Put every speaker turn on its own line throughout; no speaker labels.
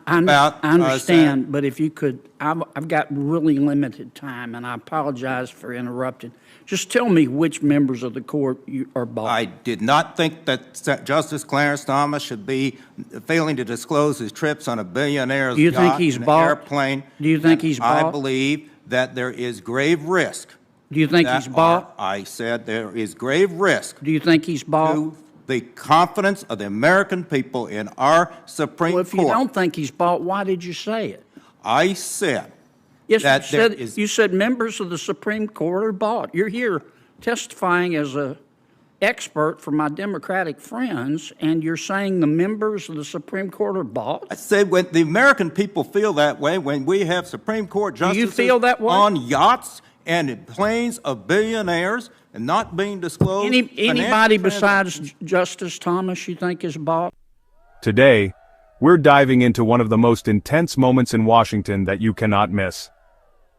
about
I understand, but if you could, I've got really limited time, and I apologize for interrupting. Just tell me which members of the court you are bought.
I did not think that Justice Clarence Thomas should be failing to disclose his trips on a billionaire's
Do you think
yacht
he's
and
bought?
airplane.
Do you think he's bought?
I believe that there is grave risk.
Do you think he's bought?
I said there is grave risk
Do you think he's bought?
to the confidence of the American people in our Supreme
Well,
Court.
if you don't think he's bought, why did you say it?
I said
Yes,
that
you said members of the Supreme Court are bought. You're here testifying as an expert for my Democratic friends, and you're saying the members of the Supreme Court are bought?
I said when the American people feel that way, when we have Supreme Court justices
feel that way?
on yachts and in planes of billionaires and not being disclosed.
Anybody besides Justice Thomas you think is bought?
Today, we're diving into one of the most intense moments in Washington that you cannot miss.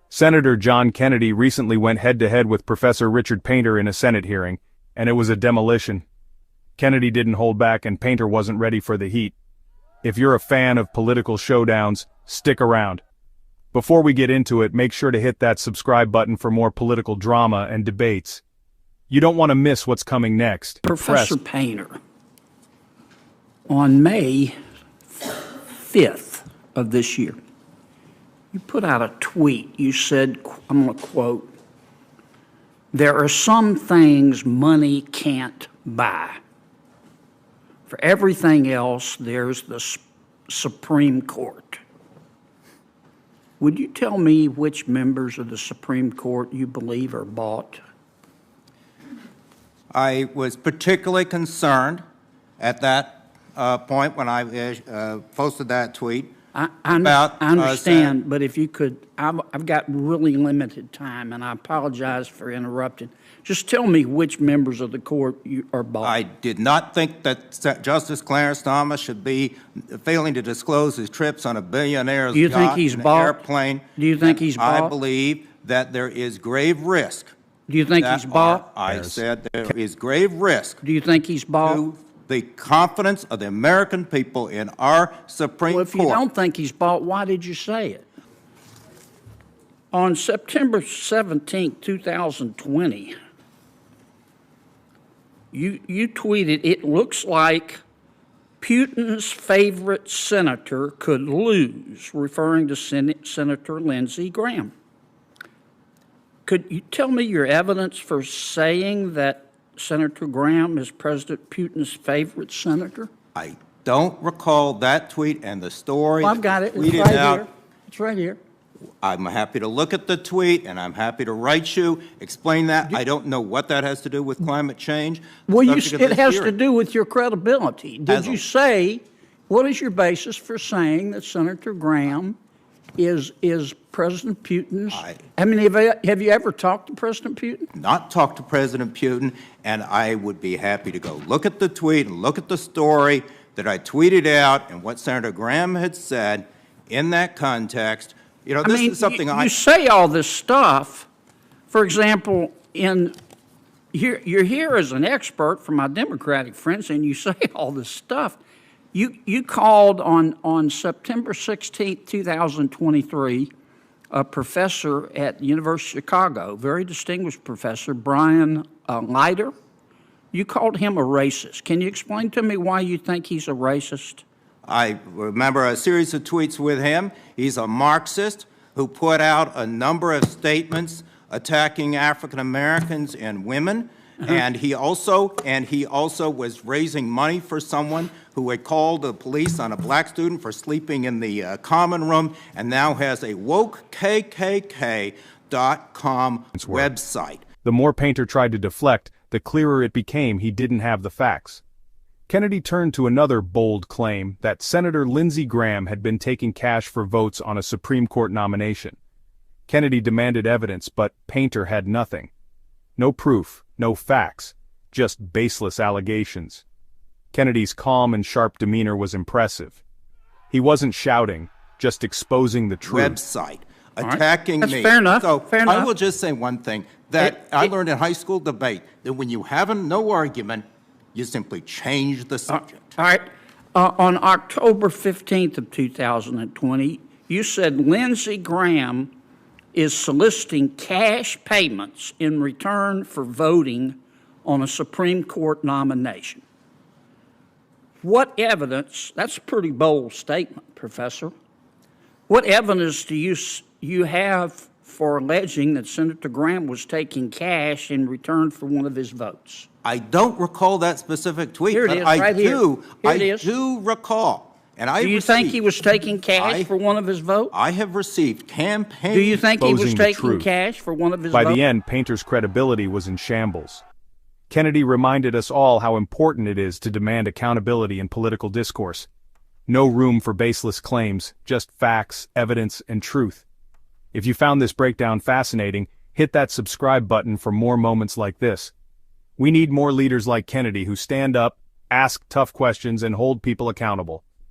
Senator John Kennedy recently went head-to-head with Professor Richard Painter in a Senate hearing, and it was a demolition. Kennedy didn't hold back and Painter wasn't ready for the heat. If you're a fan of political showdowns, stick around. Before we get into it, make sure to hit that subscribe button for more political drama and debates. You don't want to miss what's coming next.
Professor Painter, on May 5th of this year, you put out a tweet. You said, I'm going to quote, "There are some things money can't buy. For everything else, there's the Supreme Court." Would you tell me which members of the Supreme Court you believe are bought?
I was particularly concerned at that point when I posted that tweet.
I understand, but if you could, I've got really limited time, and I apologize for interrupting. Just tell me which members of the court you are bought.
I did not think that Justice Clarence Thomas should be failing to disclose his trips on a billionaire's yacht and airplane.
Do you think he's bought?
I believe that there is grave risk.
Do you think he's bought?
I said there is grave risk.
Do you think he's bought?
To the confidence of the American people in our Supreme Court.
Well, if you don't think he's bought, why did you say it? On September 17, 2020, you tweeted, "It looks like Putin's favorite senator could lose," referring to Senator Lindsey Graham. Could you tell me your evidence for saying that Senator Graham is President Putin's favorite senator?
I don't recall that tweet and the story.
Well, I've got it.
It's
right here. It's right here.
I'm happy to look at the tweet, and I'm happy to write you, explain that. I don't know what that has to do with climate change.
Well, it has to do with your credibility. Did you say, what is your basis for saying that Senator Graham is President Putin's? I mean, have you ever talked to President Putin?
Not talked to President Putin, and I would be happy to go look at the tweet and look at the story that I tweeted out and what Senator Graham had said in that context. You know, this is something
you say all this stuff. For example, you're here as an expert for my Democratic friends, and you say all this stuff. You called on September 16, 2023, a professor at the University of Chicago, very distinguished professor, Brian Leiter. You called him a racist. Can you explain to me why you think he's a racist?
I remember a series of tweets with him. He's a Marxist who put out a number of statements attacking African Americans and women. And he also was raising money for someone who had called the police on a black student for sleeping in the common room, and now has a wokekkk.com website.
The more Painter tried to deflect, the clearer it became he didn't have the facts. Kennedy turned to another bold claim that Senator Lindsey Graham had been taking cash for votes on a Supreme Court nomination. Kennedy demanded evidence, but Painter had nothing. No proof, no facts, just baseless allegations. Kennedy's calm and sharp demeanor was impressive. He wasn't shouting, just exposing the truth.
Website attacking
me.
That's
fair enough.
So
fair enough.
I will just say one thing that I learned in high school debate, that when you have no argument, you simply change the subject.
All right. On October 15th of 2020, you said Lindsey Graham is soliciting cash payments in return for voting on a Supreme Court nomination. What evidence, that's a pretty bold statement, Professor. What evidence do you have for alleging that Senator Graham was taking cash in return for one of his votes?
I don't recall that specific tweet,
Here it
but
is,
I
right here.
do.
Here it
I
is.
do recall. And I
Do you think he
received-
was taking cash
I-
for one of his votes?
I have received campaign.
Do you think he was
Exposing the
taking
truth.
cash for one of his
By
votes?
the end, Painter's credibility was in shambles. Kennedy reminded us all how important it is to demand accountability in political discourse. No room for baseless claims, just facts, evidence, and truth. If you found this breakdown fascinating, hit that subscribe button for more moments like this. We need more leaders like Kennedy who stand up, ask tough questions, and hold people accountable.